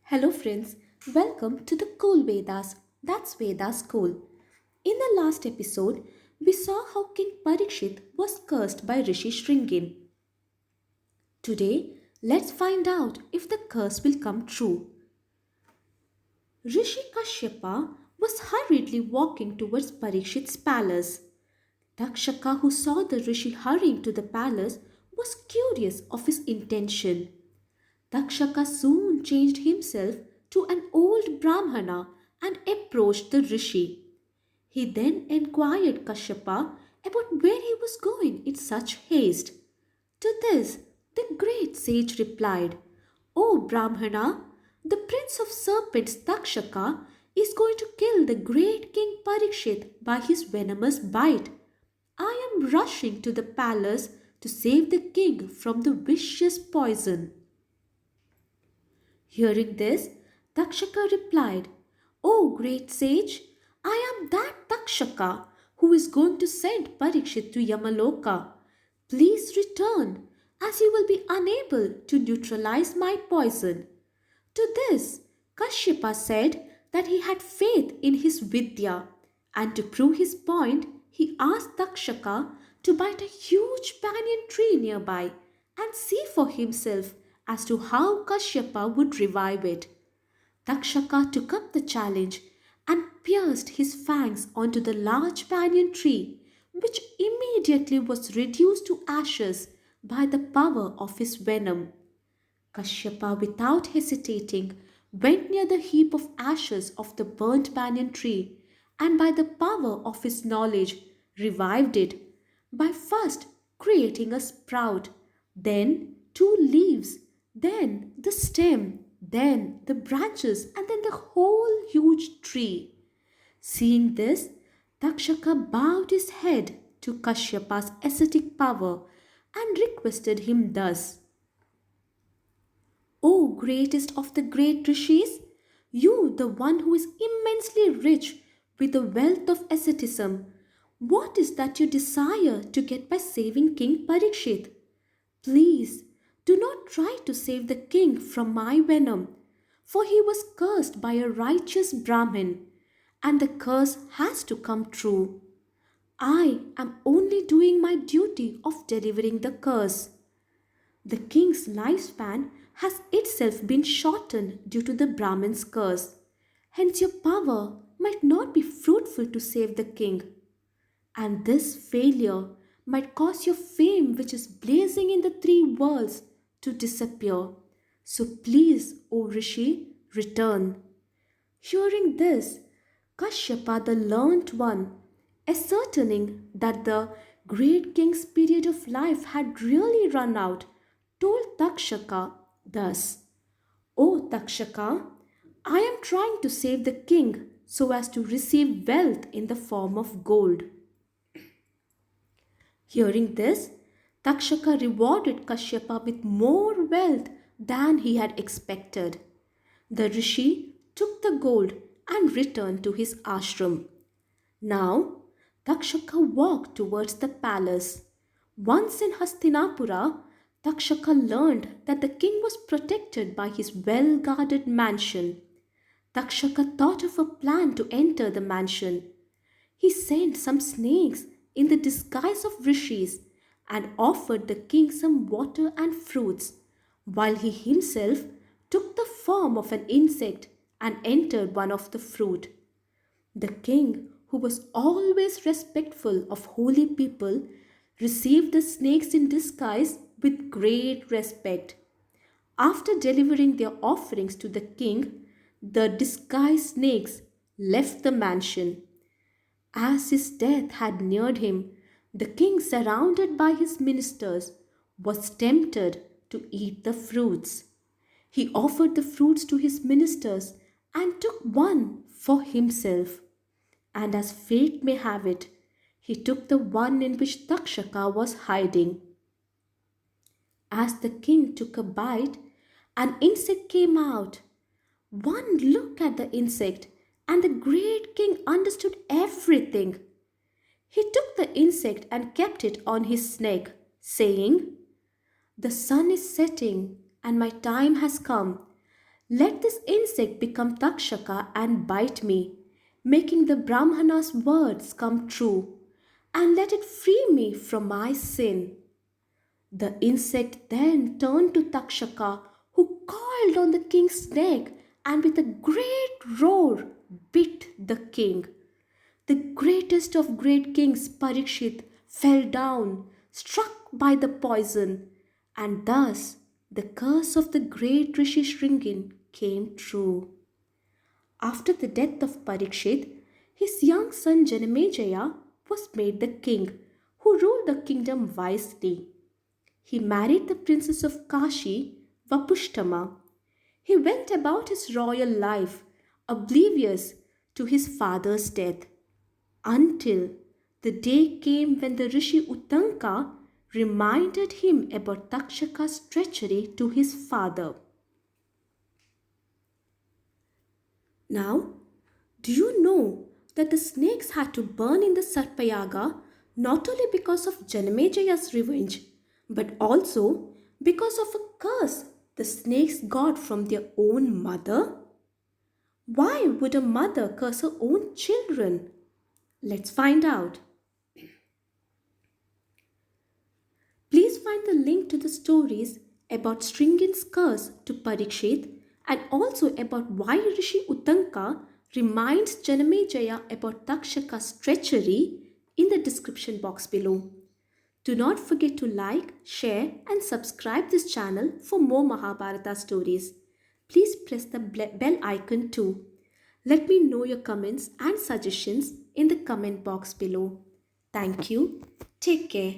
Hello, friends. Welcome to the Cool Vedas. That's Vedas Cool. In the last episode, we saw how King Parikshit was cursed by Rishi Sringin. Today, let's find out if the curse will come true. Rishi Kashyapa was hurriedly walking towards Parikshit's palace. Takshaka, who saw the Rishi hurrying to the palace, was curious of his intention. Takshaka soon changed himself to an old Brahmana and approached the Rishi. He then inquired Kashyapa about where he was going in such haste. To this, the great sage replied, O Brahmana, the prince of serpents Takshaka is going to kill the great king Parikshit by his venomous bite. I am rushing to the palace to save the king from the vicious poison. Hearing this, Takshaka replied, O great sage, I am that Takshaka who is going to send Parikshit to Yamaloka. Please return, as you will be unable to neutralize my poison. To this, Kashyapa said that he had faith in his Vidya, and to prove his point, he asked Takshaka to bite a huge banyan tree nearby and see for himself as to how Kashyapa would revive it. Takshaka took up the challenge and pierced his fangs onto the large banyan tree, which immediately was reduced to ashes by the power of his venom. Kashyapa, without hesitating, went near the heap of ashes of the burnt banyan tree and, by the power of his knowledge, revived it by first creating a sprout, then two leaves, then the stem, then the branches, and then the whole huge tree. Seeing this, Takshaka bowed his head to Kashyapa's ascetic power and requested him thus. O greatest of the great rishis, you, the one who is immensely rich with the wealth of asceticism, what is that you desire to get by saving King Parikshit? Please do not try to save the king from my venom, for he was cursed by a righteous Brahmin, and the curse has to come true. I am only doing my duty of delivering the curse. The king's lifespan has itself been shortened due to the Brahmin's curse. Hence, your power might not be fruitful to save the king. And this failure might cause your fame, which is blazing in the three worlds, to disappear. So please, O Rishi, return. Hearing this, Kashyapa, the learnt one, ascertaining that the great king's period of life had really run out, told Takshaka thus, O Takshaka, I am trying to save the king so as to receive wealth in the form of gold. Hearing this, Takshaka rewarded Kashyapa with more wealth than he had expected. The rishi took the gold and returned to his ashram. Now, Takshaka walked towards the palace. Once in Hastinapura, Takshaka learned that the king was protected by his well guarded mansion. Takshaka thought of a plan to enter the mansion. He sent some snakes in the disguise of rishis and offered the king some water and fruits, while he himself took the form of an insect and entered one of the fruit. The king, who was always respectful of holy people, received the snakes in disguise with great respect. After delivering their offerings to the king, the disguised snakes left the mansion. As his death had neared him, the king, surrounded by his ministers, was tempted to eat the fruits. He offered the fruits to his ministers and took one for himself. And as fate may have it, he took the one in which Takshaka was hiding. As the king took a bite, an insect came out. One look at the insect, and the great king understood everything. He took the insect and kept it on his neck, saying, The sun is setting, and my time has come. Let this insect become Takshaka and bite me, making the Brahmana's words come true, and let it free me from my sin. The insect then turned to Takshaka, who coiled on the king's neck and with a great roar bit the king. The greatest of great kings, Parikshit, fell down, struck by the poison, and thus the curse of the great Rishi Sringin came true. After the death of Parikshit, his young son Janamejaya was made the king, who ruled the kingdom wisely. He married the princess of Kashi, Vapushtama. He went about his royal life, oblivious to his father's death, until the day came when the Rishi Utanka reminded him about Takshaka's treachery to his father. Now, do you know that the snakes had to burn in the Sarpayaga not only because of Janamajaya's revenge, but also because of a curse the snakes got from their own mother? Why would a mother curse her own children? Let's find out. Please find the link to the stories about Sringin's curse to Parikshit and also about why Rishi Utanka reminds Janamejaya about Takshaka's treachery in the description box below. Do not forget to like, share and subscribe this channel for more Mahabharata stories. Please press the bell icon too. Let me know your comments and suggestions in the comment box below. Thank you. Take care.